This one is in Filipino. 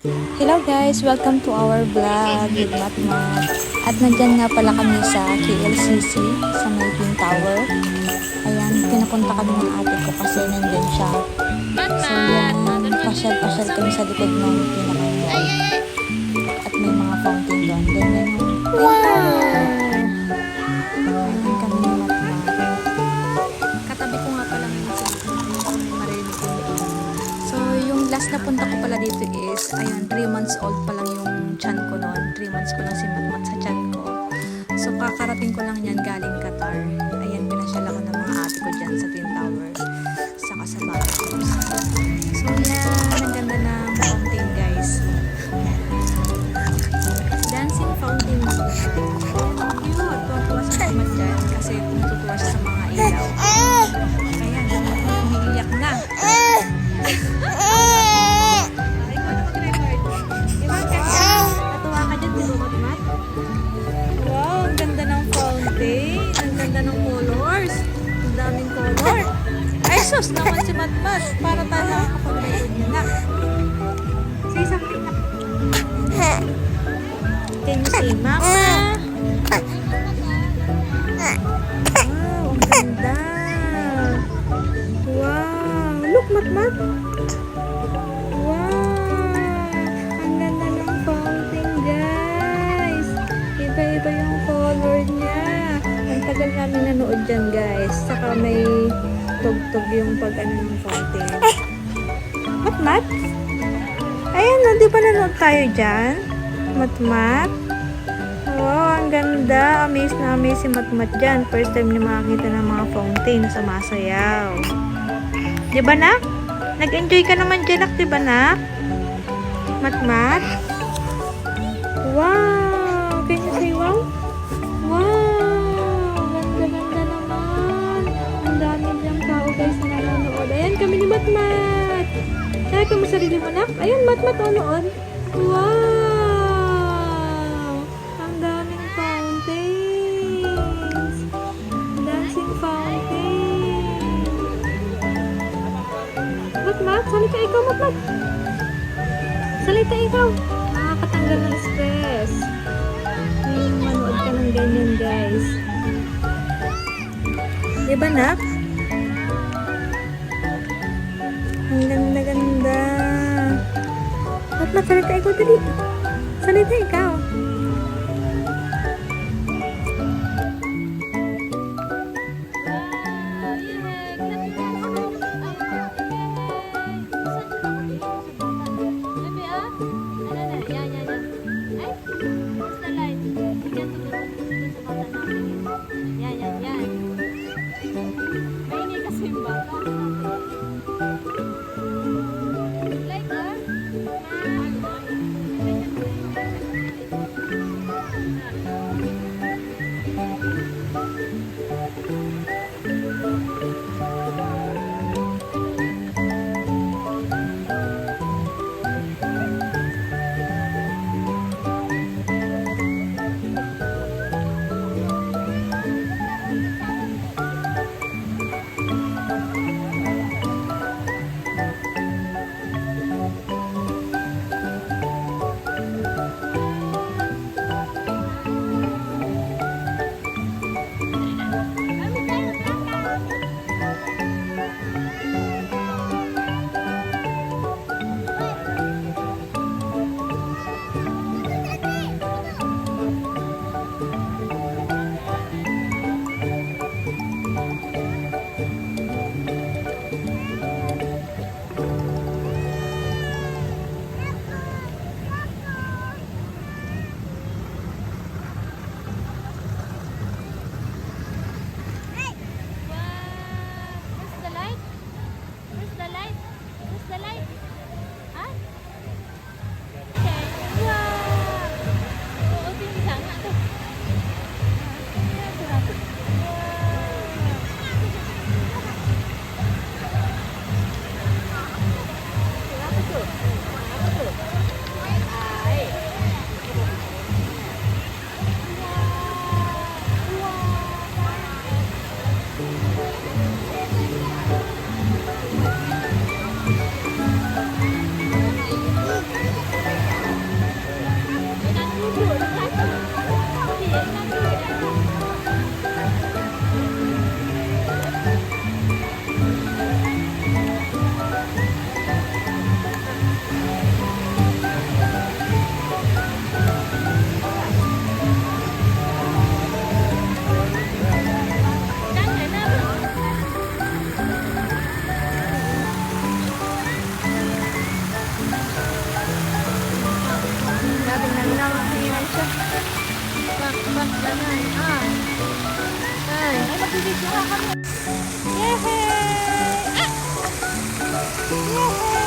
Hello guys! Welcome to our vlog with Matmat. At nandyan nga pala kami sa KLCC sa may Twin Tower. Ayan, pinapunta kami ng ate ko kasi nandyan siya. So yan, pasyal-pasyal kami sa likod ng pinaka-mall. At may mga fountain doon. Then yan yung ayan kami ni Matmat. Katabi ko nga pala ngayon sa marinig ko. So yung last na punta ko pala dito is, ayan, 3 months old pa lang yung tiyan ko noon. 3 months ko lang si Matmat sa tiyan ko. So kakarating ko lang yan galing Qatar. Ayan, pinasyal ako ng mga ate ko dyan sa Twin Tower. Saka sa Batos. So yan, ang ganda ng fountain guys. Dancing fountain. Ayan, ang cute. Tuwa-tuwa sa Matmat dyan kasi tumututuwa siya sa mga ilaw. Ayan, umiiyak na. Wow, ang ganda ng fountain. Ang ganda ng colors. Ang daming color. Ay, sus naman si Matmat. Para tayo nakakapag-read niya na. Say something na. Can you say, Mama? Wow, ang ganda. Wow. Look, Matmat. Wow. Ang ganda ng fountain, guys. Iba-iba yung color niya. Ang tagal namin nanood dyan, guys. Saka may tugtog yung pag-ano ng fountain. Matmat? Ayan, no, di ba nanood tayo dyan? Matmat? Wow, ang ganda. Amaze na amaze si Matmat dyan. First time niya makakita ng mga fountain na sumasayaw. Di ba, nak? Nag-enjoy ka naman dyan, nak, di ba, nak? Matmat? Wow! Can you say wow? Wow! Ganda-ganda naman. Ang dami diyang tao guys na nanonood. Ayan kami ni Matmat. Kaya ka mo sarili mo, nak? Ayan, Matmat, noon. Wow! Ang daming fountains. Dancing fountain. Matmat, salita ikaw, Matmat. Salita ikaw. Nakakatanggal ng stress. Manood ka ng ganyan, guys. Diba, nak? Ang ganda-ganda. Matmat, salita ikaw dali. Salita ikaw. Ganun. Ah. Ay. Ay, magbibidyo nga kami. Yehey! Ah! Yehey!